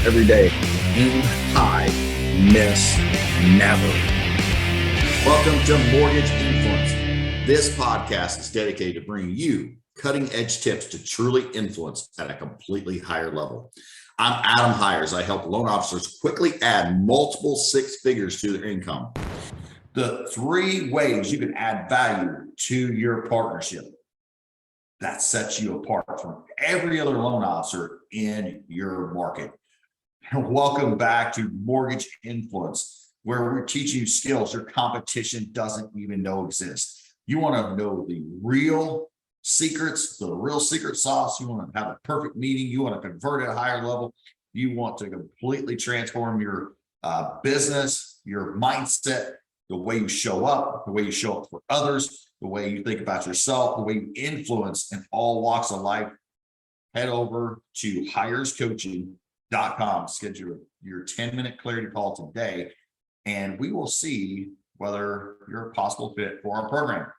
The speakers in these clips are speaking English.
every day. Aim high, miss never. Welcome to Mortgage Influence. This podcast is dedicated to bringing you cutting-edge tips to truly influence at a completely higher level. I'm Adam Hires. I help loan officers quickly add multiple six figures to their income. The 3 ways you can add value to your partnership that sets you apart from every other loan officer in your market. Welcome back to Mortgage Influence, where we're teaching you skills your competition doesn't even know exist. You want to know the real secrets, the real secret sauce. You want to have a perfect meeting. You want to convert at a higher level. You want to completely transform your business, your mindset, the way you show up, the way you show up for others, the way you think about yourself, the way you influence in all walks of life. Head over to hirescoaching.com, schedule your 10-minute clarity call today, and we will see whether you're a possible fit for our program.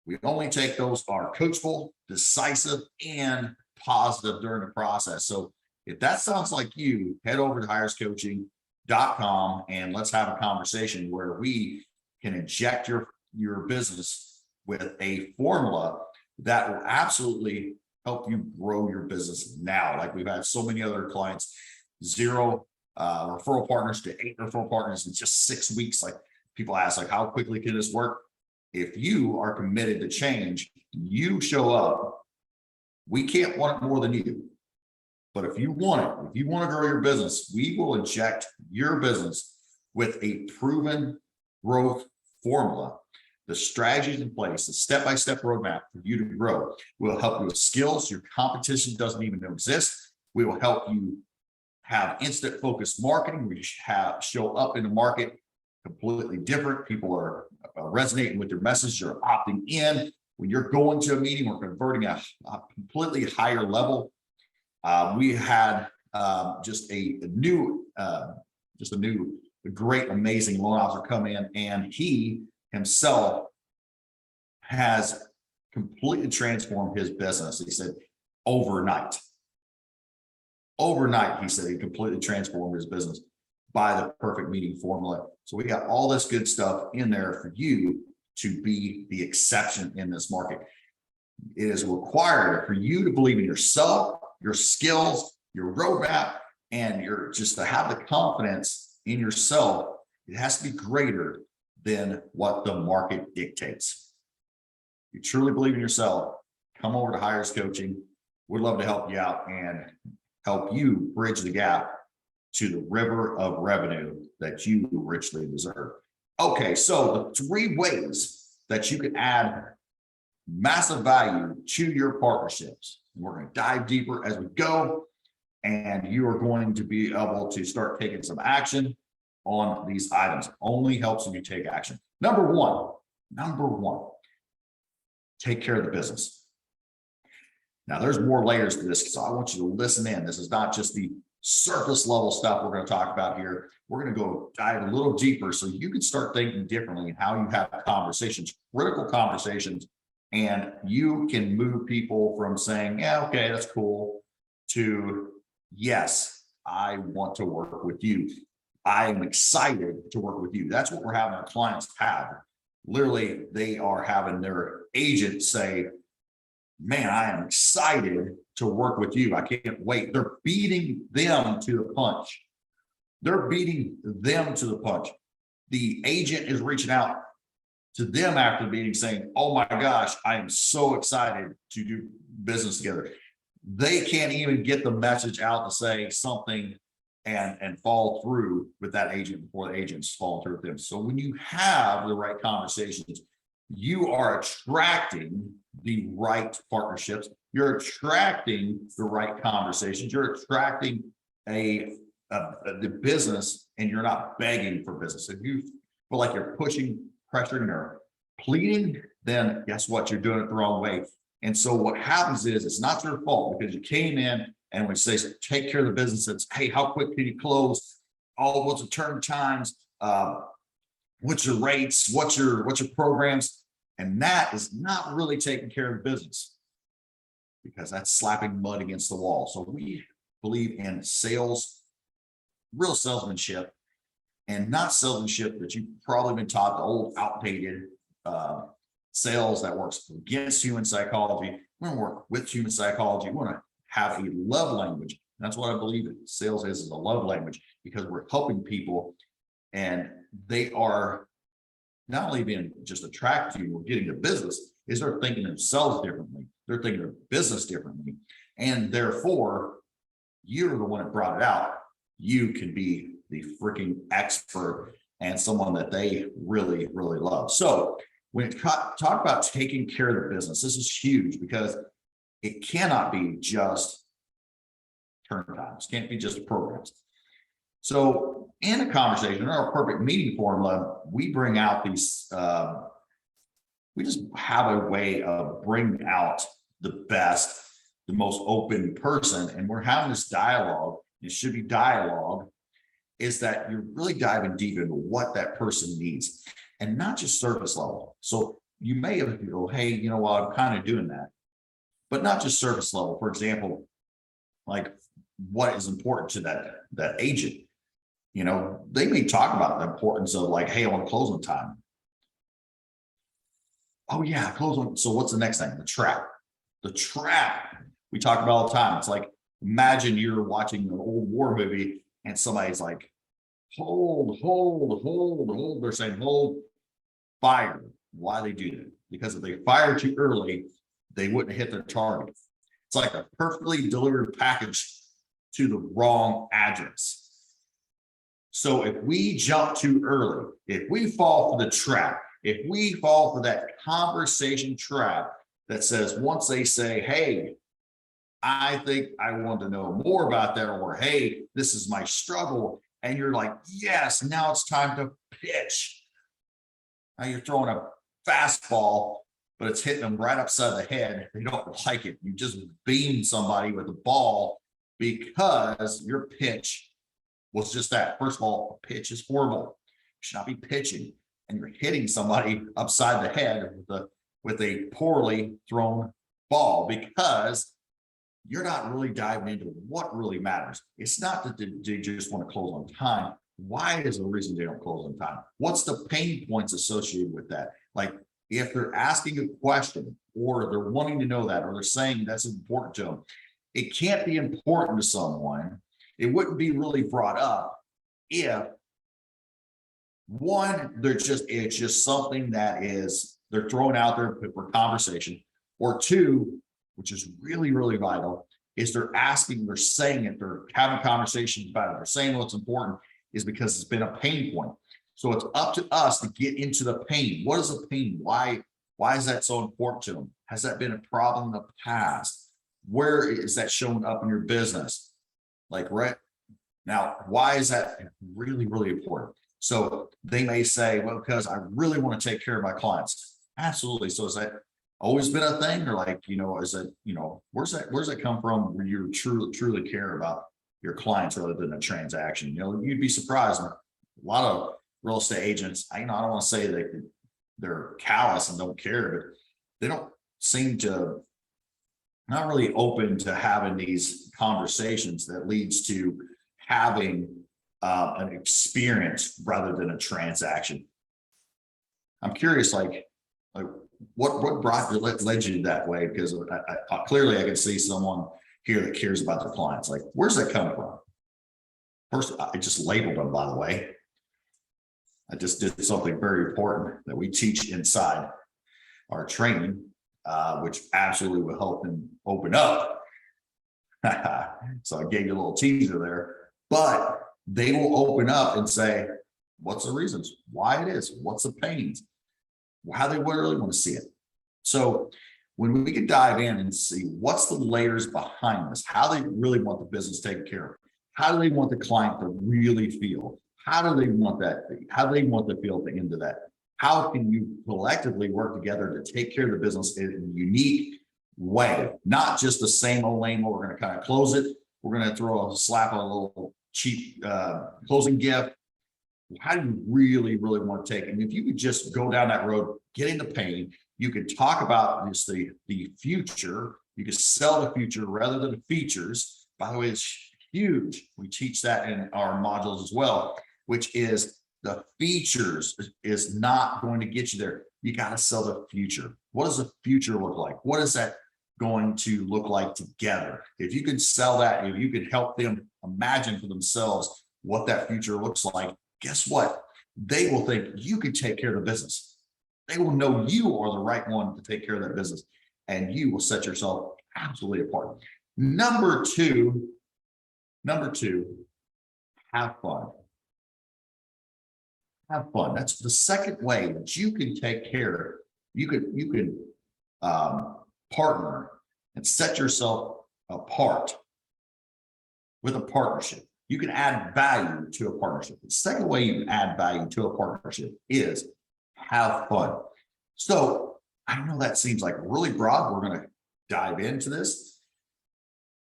We only take those are coachable, decisive, and positive during the process. So if that sounds like you, head over to hirescoaching.com and let's have a conversation where we can inject your business with a formula that will absolutely help you grow your business now. Like we've had so many other clients, 0 referral partners to 8 referral partners in just 6 weeks. Like people ask, like, how quickly can this work? If you are committed to change, you show up. We can't want it more than you. But if you want it, if you want to grow your business, we will inject your business with a proven growth formula, the strategies in place, the step-by-step roadmap for you to grow. We'll help you with skills your competition doesn't even know exist. We will help you have instant focused marketing. We show up in the market completely different. People are resonating with your message. You're opting in. When you're going to a meeting, we're converting a completely higher level. We had just a new, great, amazing loan officer come in, and he himself has completely transformed his business. He said overnight, he said he completely transformed his business by the perfect meeting formula. So we got all this good stuff in there for you to be the exception in this market. It is required for you to believe in yourself, your skills, your roadmap, and just to have the confidence in yourself. It has to be greater than what the market dictates. If you truly believe in yourself, come over to Hires Coaching. We'd love to help you out and help you bridge the gap to the river of revenue that you richly deserve. Okay, so the 3 ways that you can add massive value to your partnerships. We're going to dive deeper as we go, and you are going to be able to start taking some action on these items. It only helps when you take action. Number one, take care of the business. Now, there's more layers to this, so I want you to listen in. This is not just the surface level stuff we're going to talk about here. We're going to go dive a little deeper so you can start thinking differently in how you have conversations, critical conversations, and you can move people from saying, yeah, okay, that's cool, to yes, I want to work with you. I am excited to work with you. That's what we're having our clients have. Literally, they are having their agent say, man, I am excited to work with you. I can't wait. They're beating them to the punch. The agent is reaching out to them after the meeting saying, oh my gosh, I am so excited to do business together. They can't even get the message out to say something and fall through with that agent before the agent's fall through with them. So when you have the right conversations, you are attracting the right partnerships. You're attracting the right conversations. You're attracting the business, and you're not begging for business. If you feel like you're pushing, pressuring, or pleading, then guess what? You're doing it the wrong way. And so what happens is it's not your fault because you came in and we say, take care of the business. It's, hey, how quick can you close? Oh, what's the turn times? What's your rates? What's your programs? And that is not really taking care of the business because that's slapping mud against the wall. So we believe in sales real salesmanship, and not salesmanship that you've probably been taught, the old outdated sales that works against human psychology. We want to work with human psychology. We want to have a love language. That's what I believe sales is a love language, because we're helping people and they are not only being just attracted to you or getting the business, is they're thinking themselves differently. They're thinking of business differently. And therefore, you're the one that brought it out. You can be the freaking expert and someone that they really, really love. So when you talk about taking care of the business, this is huge, because it cannot be just turn times, can't be just programs. So in a conversation, in our perfect meeting formula, we bring out these, we just have a way of bringing out the best, the most open person. And we're having this dialogue. It should be dialogue, is that you're really diving deep into what that person needs and not just surface level. So you may have go, hey, you know what, I'm kind of doing that, but not just surface level. For example, like what is important to that agent. You know, they may talk about the importance of like, hey, I want to close on time. Oh yeah, close on. So what's the next thing? The trap. The trap we talk about all the time. It's like, imagine you're watching an old war movie and somebody's like, hold. They're saying, hold, fire. Why they do that? Because if they fire too early, they wouldn't hit their target. It's like a perfectly delivered package to the wrong address. So if we jump too early, if we fall for the trap, if we fall for that conversation trap that says, once they say, hey, I think I want to know more about that, or hey, this is my struggle, and you're like, yes, now it's time to pitch. Now you're throwing a fastball, but it's hitting them right upside the head. They don't like it. You just beamed somebody with a ball because your pitch was just that. First of all, a pitch is horrible. You should not be pitching, and you're hitting somebody upside the head with a poorly thrown ball, because you're not really diving into what really matters. It's not that they just want to close on time. Why is the reason they don't close on time? What's the pain points associated with that? Like if they're asking a question, or they're wanting to know that, or they're saying that's important to them, it can't be important to someone. It wouldn't be really brought up if, one, it's just something that is they're throwing out there for conversation, or two, which is really, really vital, is they're saying it, they're having conversations about it, they're saying what's important, is because it's been a pain point. So it's up to us to get into the pain. What is the pain? Why is that so important to them? Has that been a problem in the past? Where is that showing up in your business? Like, right now, why is that really, really important? So they may say, well, because I really want to take care of my clients. Absolutely. So is that always been a thing? Or like, is it, where's that come from, where you truly care about your clients rather than a transaction? You'd be surprised. A lot of real estate agents, I don't want to say they're callous and don't care, but they don't seem to, not really open to having these conversations that leads to having an experience rather than a transaction. I'm curious, like what led you that way? Because clearly I can see someone here that cares about their clients. Like, where's that coming from? First, I just labeled them, by the way. I just did something very important that we teach inside our training, which absolutely will help them open up. So I gave you a little teaser there, but they will open up and say, what's the reasons, why it is, what's the pains, how they really want to see it. So when we can dive in and see what's the layers behind this, how they really want the business taken care of, how do they want the client to really feel, how do they want that, how do they want to feel at the end of that, how can you collectively work together to take care of the business in a unique way, not just the same old lame, we're going to kind of close it, we're going to slap a little cheap closing gift. How do you really, really want to take it? And if you could just go down that road, get into pain, you could talk about just the future, you could sell the future rather than the features. By the way, it's huge. We teach that in our modules as well, which is the features is not going to get you there. You got to sell the future. What does the future look like? What is that going to look like together? If you can sell that, if you can help them imagine for themselves what that future looks like, guess what? They will think you can take care of the business. They will know you are the right one to take care of that business, and you will set yourself absolutely apart. Number two, have fun. Have fun. That's the second way that you can take care. You can partner and set yourself apart with a partnership. You can add value to a partnership. The second way you can add value to a partnership is have fun. So I know that seems like really broad. We're going to dive into this,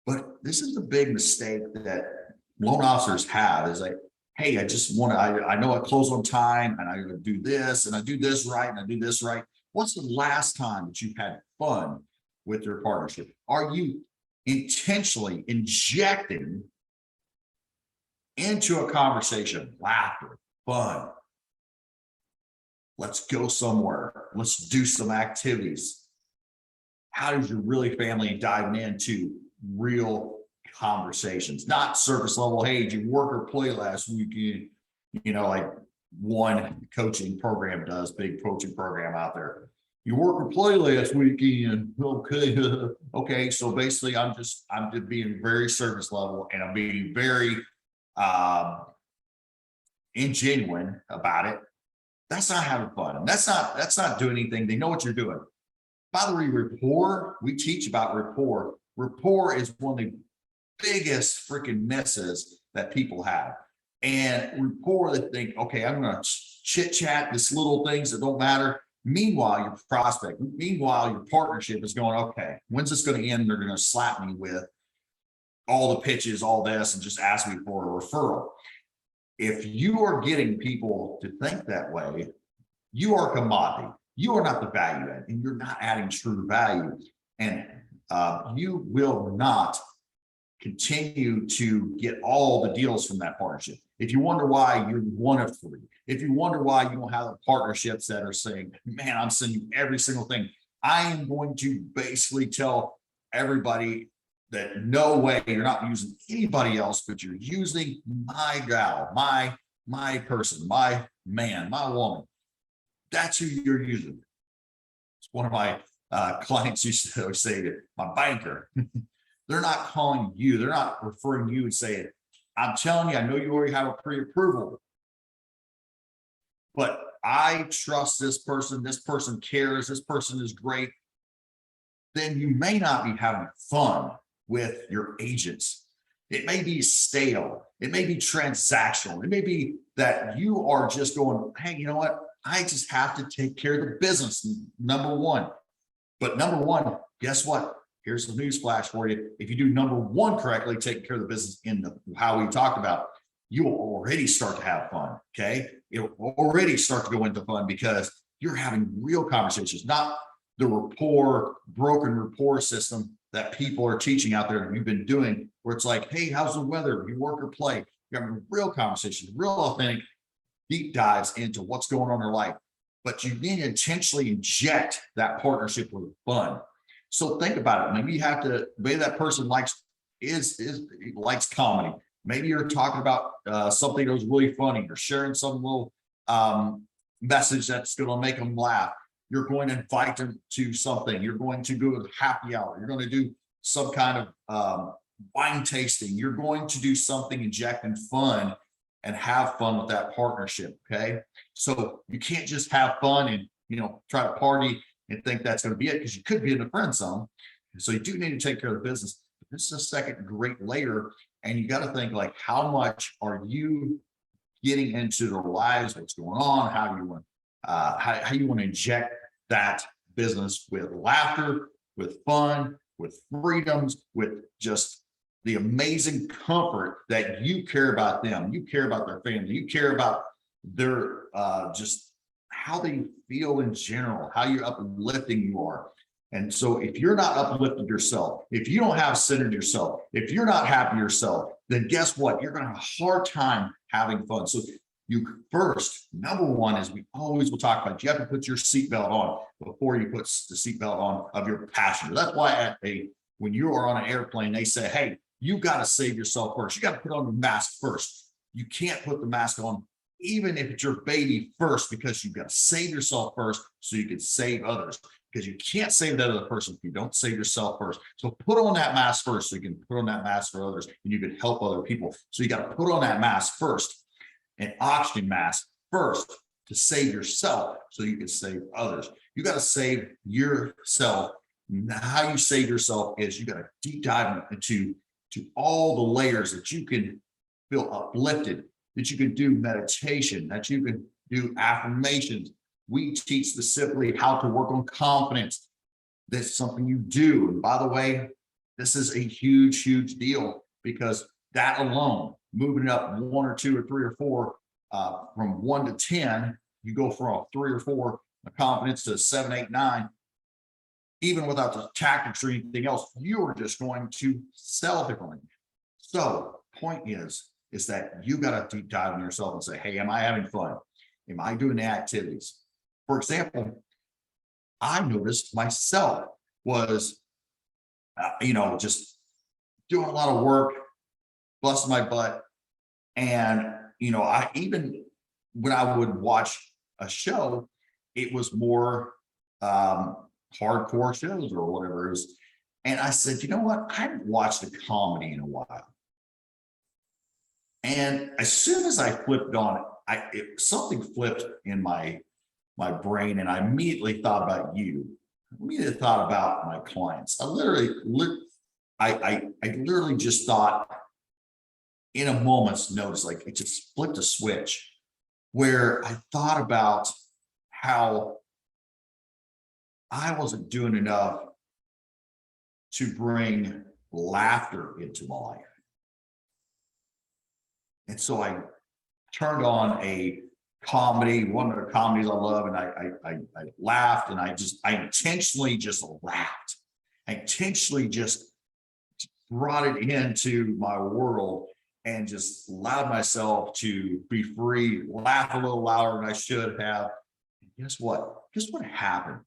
but this is the big mistake that loan officers have is like, hey, I just want to, I know I close on time and I do this and I do this right and I do this right. What's the last time that you've had fun with your partnership? Are you intentionally injecting into a conversation laughter, fun? Let's go somewhere. Let's do some activities. How does your really family dive into real conversations, not surface level? Hey, did you work or play last weekend? You know, like one coaching program does, big coaching program out there. You work or play last weekend? Okay. Okay. So basically I'm just being very surface level, and I'm being very ingenuine about it. That's not having fun. That's not doing anything. They know what you're doing. By the way, rapport, we teach about rapport. Rapport is one of the biggest freaking misses that people have. And rapport, they think, okay, I'm going to chit chat this little things that don't matter. Meanwhile, your prospect, meanwhile, your partnership is going, okay, when's this going to end? They're going to slap me with all the pitches, all this, and just ask me for a referral. If you are getting people to think that way, you are commodity. You are not the value add, and you're not adding true value. And you will not continue to get all the deals from that partnership. If you wonder why you're one of three, if you wonder why you don't have the partnerships that are saying, man, I'm sending you every single thing, I am going to basically tell everybody that no way, you're not using anybody else, but you're using my gal, my person, my man, my woman. That's who you're using. It's one of my clients used to say to my banker, they're not calling you, they're not referring you and saying, I'm telling you, I know you already have a pre-approval, but I trust this person cares, this person is great. Then you may not be having fun with your agents. It may be stale. It may be transactional. It may be that you are just going, hey, you know what? I just have to take care of the business, number one. But number one, guess what? Here's the news flash for you. If you do number one correctly, taking care of the business in how we talked about, you will already start to have fun, okay? It'll already start to go into fun because you're having real conversations, not the broken rapport system that people are teaching out there that we've been doing, where it's like, hey, how's the weather? You work or play? You're having real conversations, real authentic deep dives into what's going on in their life. But you need to intentionally inject that partnership with fun. So think about it. Maybe you have to, maybe that person likes comedy. Maybe you're talking about something that was really funny. You're sharing some little message that's going to make them laugh. You're going to invite them to something. You're going to do a happy hour. You're going to do some kind of wine tasting. You're going to do something injecting fun and have fun with that partnership. Okay. So you can't just have fun and, try to party and think that's going to be it, because you could be in the friend zone. So you do need to take care of the business. This is a second great layer. And you got to think, like, how much are you getting into their lives? What's going on? How you want to inject that business with laughter, with fun, with freedoms, with just the amazing comfort that you care about them. You care about their family. You care about their just how they feel in general, how you're uplifting you are. And so if you're not uplifted yourself, if you don't have centered yourself, if you're not happy yourself, then guess what? You're going to have a hard time having fun. So you first, number one is we always will talk about, you have to put your seatbelt on before you put the seatbelt on of your passenger. That's why when you are on an airplane, they say, hey, you got to save yourself first. You got to put on the mask first. You can't put the mask on, even if it's your baby, first, because you've got to save yourself first so you can save others. Because you can't save that other person if you don't save yourself first. So put on that mask first so you can put on that mask for others and you can help other people. So you got to put on that mask first, an oxygen mask first, to save yourself so you can save others. You got to save yourself. How you save yourself is you got to deep dive into all the layers that you can feel uplifted, that you can do meditation, that you can do affirmations. We teach specifically how to work on confidence. That's something you do. And by the way, this is a huge, huge deal, because that alone, moving it up 1 or 2 or 3 or 4, from 1 to 10, you go from a 3 or 4 confidence to 7, 8, 9. Even without the tactics or anything else, you are just going to sell differently. So point is that you got to deep dive in yourself and say, hey, am I having fun? Am I doing the activities? For example, I noticed myself was, just doing a lot of work, busting my butt. And, I even when I would watch a show, it was more hardcore shows or whatever it is. And I said, you know what? I haven't watched a comedy in a while. And as soon as I flipped on it, something flipped in my brain, and I immediately thought about you. I immediately thought about my clients. I literally just thought, in a moment's notice, like it just flipped a switch, where I thought about how I wasn't doing enough to bring laughter into my life. And so I turned on a comedy, one of the comedies I love, and I laughed, and I intentionally just laughed. I intentionally just brought it into my world and just allowed myself to be free, laugh a little louder than I should have. And guess what? Guess what happened?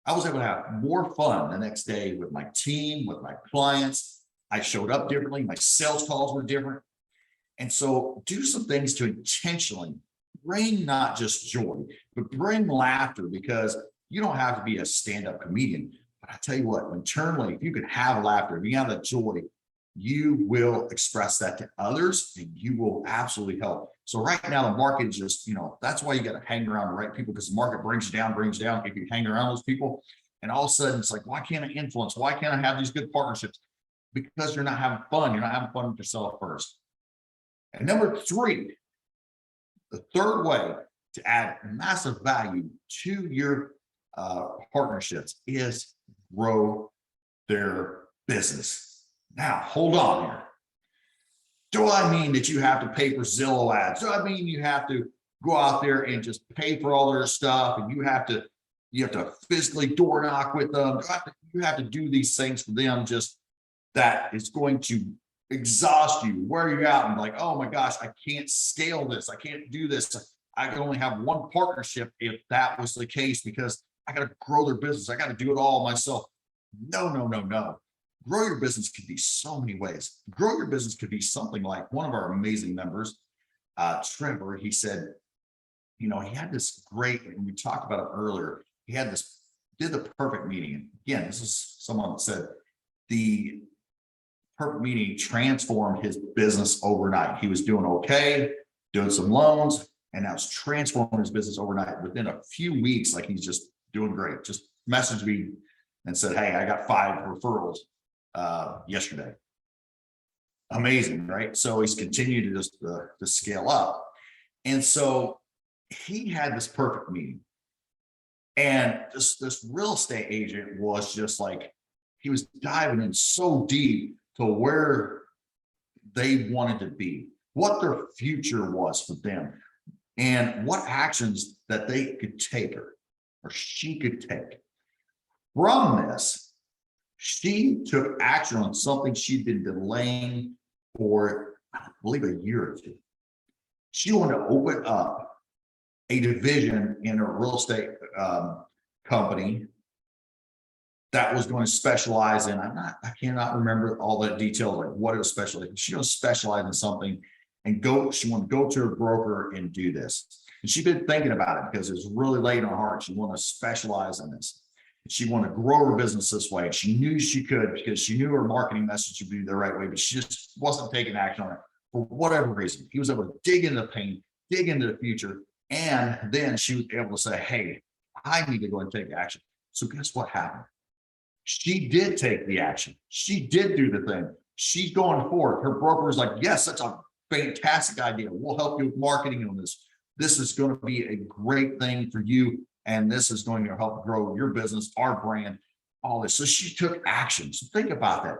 I was able to have more fun the next day with my team, with my clients. I showed up differently. My sales calls were different. And so do some things to intentionally bring not just joy, but bring laughter, because you don't have to be a stand-up comedian. But I tell you what, internally, if you can have laughter, if you have that joy, you will express that to others, and you will absolutely help. So right now, the market is just, that's why you got to hang around the right people, because the market brings you down. If you hang around those people, and all of a sudden it's like, why can't I influence? Why can't I have these good partnerships? Because you're not having fun. You're not having fun with yourself first. And number 3, the third way to add massive value to your partnerships is grow their business. Now, hold on here. Do I mean that you have to pay for Zillow ads? Do I mean you have to go out there and just pay for all their stuff, and you have to physically door knock with them? You have to do these things for them, just that is going to exhaust you, wear you out, and like, oh my gosh, I can't scale this. I can't do this. I can only have one partnership if that was the case, because I got to grow their business. I got to do it all myself. No. Grow your business could be so many ways. Grow your business could be something like one of our amazing members, Trevor. He said, he had this great, and we talked about it earlier. He did the perfect meeting. And again, this is someone that said the perfect meeting transformed his business overnight. He was doing okay, doing some loans, and now it's transforming his business overnight. Within a few weeks, like, he's just doing great. Just messaged me and said, hey, I got 5 referrals yesterday. Amazing, right? So he's continued to just to scale up. And so he had this perfect meeting. And this real estate agent was just like, he was diving in so deep to where they wanted to be, what their future was for them, and what actions that they could take, or she could take From this, she took action on something she'd been delaying for, I believe, a year or two. She wanted to open up a division in a real estate company that was going to specialize in, I cannot remember all the details, like what it was specializing. She was specialize in something and she wanted to go to a broker and do this. And she'd been thinking about it because it was really late on her heart. She wanted to specialize in this. She wanted to grow her business this way. She knew she could because she knew her marketing message would be the right way, but she just wasn't taking action on it for whatever reason. He was able to dig into the pain, dig into the future, and then she was able to say, hey, I need to go and take action. So guess what happened? She did take the action. She did do the thing. She's going forward. Her broker was like, yes, that's a fantastic idea. We'll help you with marketing on this. This is going to be a great thing for you. And this is going to help grow your business, our brand, all this. So she took action. So think about that.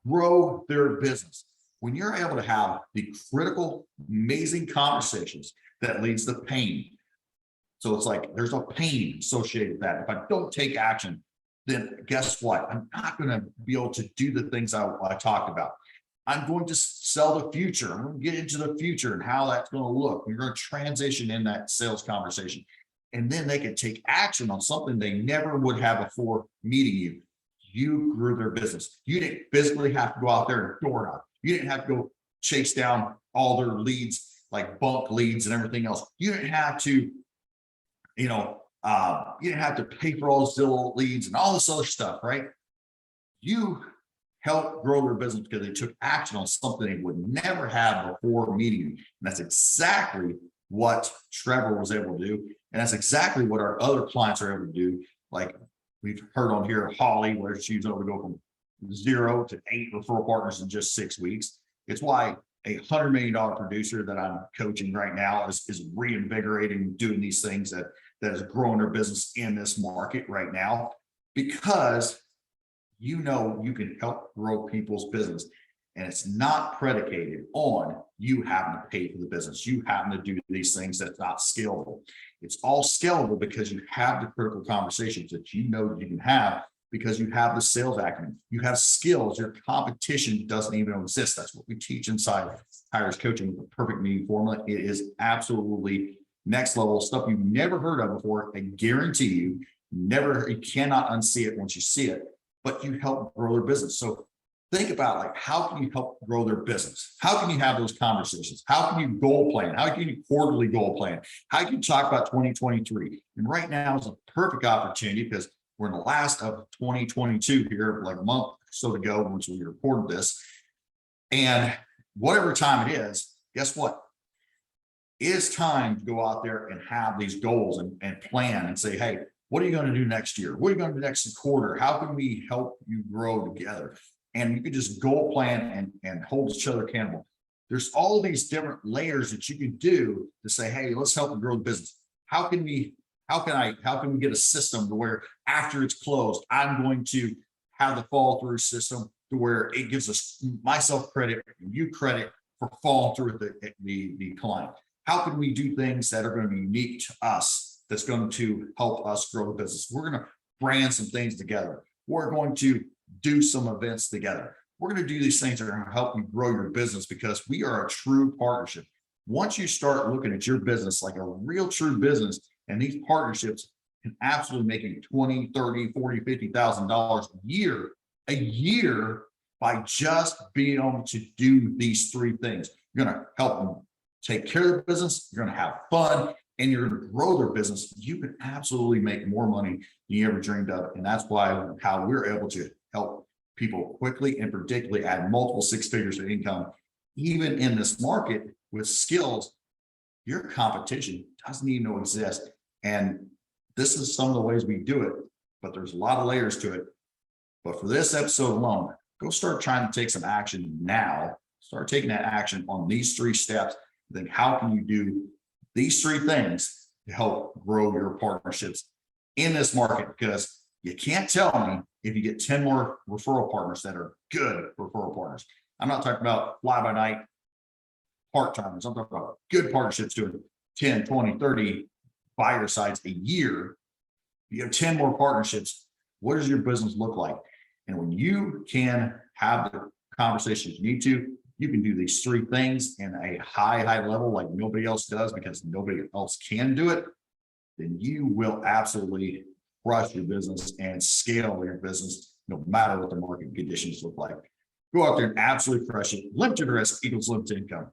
Grow their business. When you're able to have the critical, amazing conversations that leads to pain. So it's like there's a pain associated with that. If I don't take action, then guess what? I'm not going to be able to do the things I talked about. I'm going to sell the future. I'm going to get into the future and how that's going to look. We're going to transition in that sales conversation. And then they can take action on something they never would have before meeting you. You grew their business. You didn't physically have to go out there and door knock. You didn't have to go chase down all their leads, like bulk leads and everything else. You didn't have to, you didn't have to pay for all those Zillow leads and all this other stuff, right? You helped grow their business because they took action on something they would never have before meeting you. And that's exactly what Trevor was able to do. And that's exactly what our other clients are able to do. Like we've heard on here, Holly, where she's able to go from 0 to 8 referral partners in just 6 weeks. It's why a $100 million producer that I'm coaching right now is reinvigorating doing these things that is growing their business in this market right now, because you can help grow people's business. And it's not predicated on you having to pay for the business. You having to do these things that's not scalable. It's all scalable because you have the critical conversations that you can have, because you have the sales acumen. You have skills. Your competition doesn't even exist. That's what we teach inside Hires Coaching, the perfect meeting formula. It is absolutely next level stuff you've never heard of before. I guarantee you cannot unsee it once you see it, but you help grow their business. So think about, like, how can you help grow their business? How can you have those conversations? How can you goal plan? How can you quarterly goal plan? How can you talk about 2023? And right now is a perfect opportunity because we're in the last of 2022 here, like a month or so to go, once we recorded this. And whatever time it is, guess what? It is time to go out there and have these goals and plan and say, hey, what are you going to do next year? What are you going to do next quarter? How can we help you grow together? And you can just goal plan and hold each other accountable. There's all these different layers that you can do to say, hey, let's help them grow the business. How can we get a system to where after it's closed, I'm going to have the fall through system to where it gives us myself credit and you credit for falling through the client? How can we do things that are going to be unique to us that's going to help us grow the business? We're going to brand some things together. We're going to do some events together. We're going to do these things that are going to help you grow your business, because we are a true partnership. Once you start looking at your business like a real true business, and these partnerships can absolutely make you $20, $30, $40, $50,000 a year by just being able to do these three things. You're going to help them take care of the business, you're going to have fun, and you're going to grow their business. You can absolutely make more money than you ever dreamed of. And that's how we're able to help people quickly and predictably add multiple 6 figures of income, even in this market with skills your competition doesn't even know exist. And this is some of the ways we do it, but there's a lot of layers to it. But for this episode alone, go start trying to take some action now. Start taking that action on these 3 steps. Then how can you do these 3 things to help grow your partnerships in this market? Because you can't tell me if you get 10 more referral partners that are good referral partners. I'm not talking about fly-by-night part-timers. I'm talking about good partnerships doing 10, 20, 30 buyer sites a year. You have 10 more partnerships. What does your business look like? And when you can have the conversations you need to, you can do these three things in a high level like nobody else does because nobody else can do it, then you will absolutely crush your business and scale your business no matter what the market conditions look like. Go out there and absolutely crush it. Limited risk equals limited income.